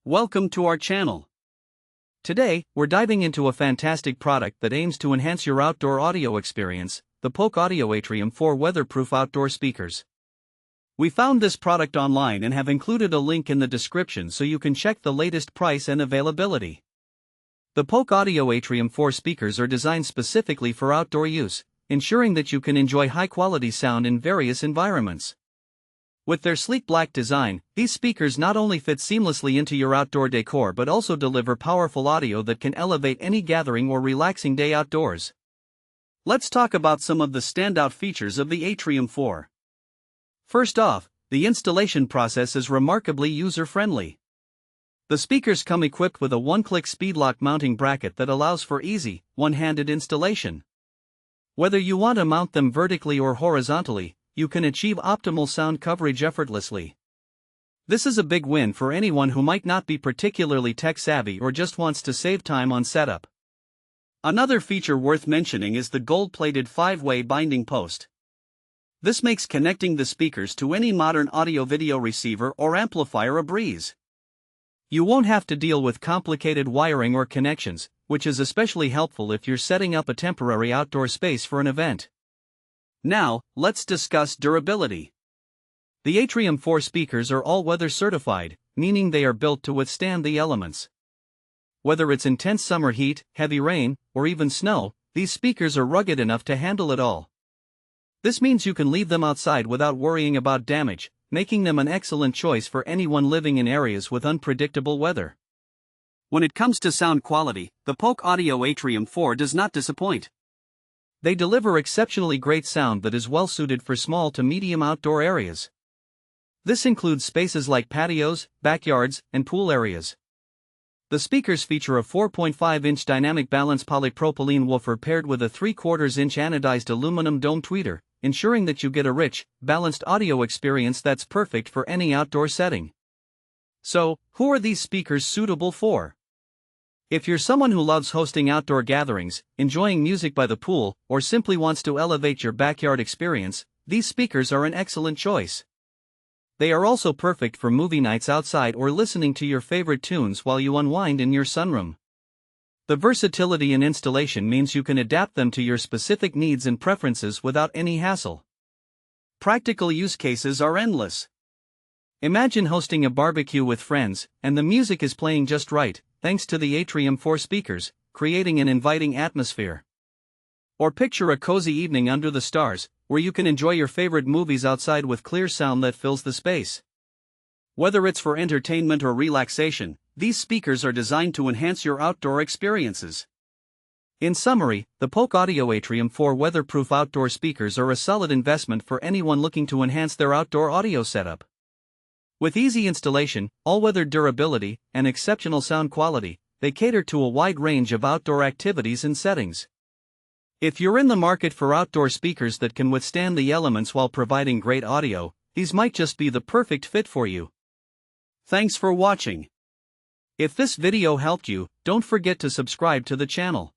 Welcome to our channel. Today, we're diving into a fantastic product that aims to enhance your outdoor audio experience, the Polk Audio Atrium 4 Weatherproof Outdoor Speakers. We found this product online and have included a link in the description so you can check the latest price and availability. The Polk Audio Atrium 4 speakers are designed specifically for outdoor use, ensuring that you can enjoy high-quality sound in various environments. With their sleek black design, these speakers not only fit seamlessly into your outdoor decor but also deliver powerful audio that can elevate any gathering or relaxing day outdoors. Let's talk about some of the standout features of the Atrium 4. First off, the installation process is remarkably user-friendly. The speakers come equipped with a one-click speed lock mounting bracket that allows for easy, one-handed installation. Whether you want to mount them vertically or horizontally, you can achieve optimal sound coverage effortlessly. This is a big win for anyone who might not be particularly tech-savvy or just wants to save time on setup. Another feature worth mentioning is the gold-plated 5-way binding post. This makes connecting the speakers to any modern audio-video receiver or amplifier a breeze. You won't have to deal with complicated wiring or connections, which is especially helpful if you're setting up a temporary outdoor space for an event. Now, let's discuss durability. The Atrium 4 speakers are all-weather certified, meaning they are built to withstand the elements. Whether it's intense summer heat, heavy rain, or even snow, these speakers are rugged enough to handle it all. This means you can leave them outside without worrying about damage, making them an excellent choice for anyone living in areas with unpredictable weather. When it comes to sound quality, the Polk Audio Atrium 4 does not disappoint. They deliver exceptionally great sound that is well suited for small to medium outdoor areas. This includes spaces like patios, backyards, and pool areas. The speakers feature a 4.5-inch dynamic balance polypropylene woofer paired with a 3/4-inch anodized aluminum dome tweeter, ensuring that you get a rich, balanced audio experience that's perfect for any outdoor setting. So, who are these speakers suitable for? If you're someone who loves hosting outdoor gatherings, enjoying music by the pool, or simply wants to elevate your backyard experience, these speakers are an excellent choice. They are also perfect for movie nights outside or listening to your favorite tunes while you unwind in your sunroom. The versatility in installation means you can adapt them to your specific needs and preferences without any hassle. Practical use cases are endless. Imagine hosting a barbecue with friends, and the music is playing just right, thanks to the Atrium 4 speakers, creating an inviting atmosphere. Or picture a cozy evening under the stars, where you can enjoy your favorite movies outside with clear sound that fills the space. Whether it's for entertainment or relaxation, these speakers are designed to enhance your outdoor experiences. In summary, the Polk Audio Atrium 4 Weatherproof Outdoor Speakers are a solid investment for anyone looking to enhance their outdoor audio setup. With easy installation, all-weather durability, and exceptional sound quality, they cater to a wide range of outdoor activities and settings. If you're in the market for outdoor speakers that can withstand the elements while providing great audio, these might just be the perfect fit for you. Thanks for watching. If this video helped you, don't forget to subscribe to the channel.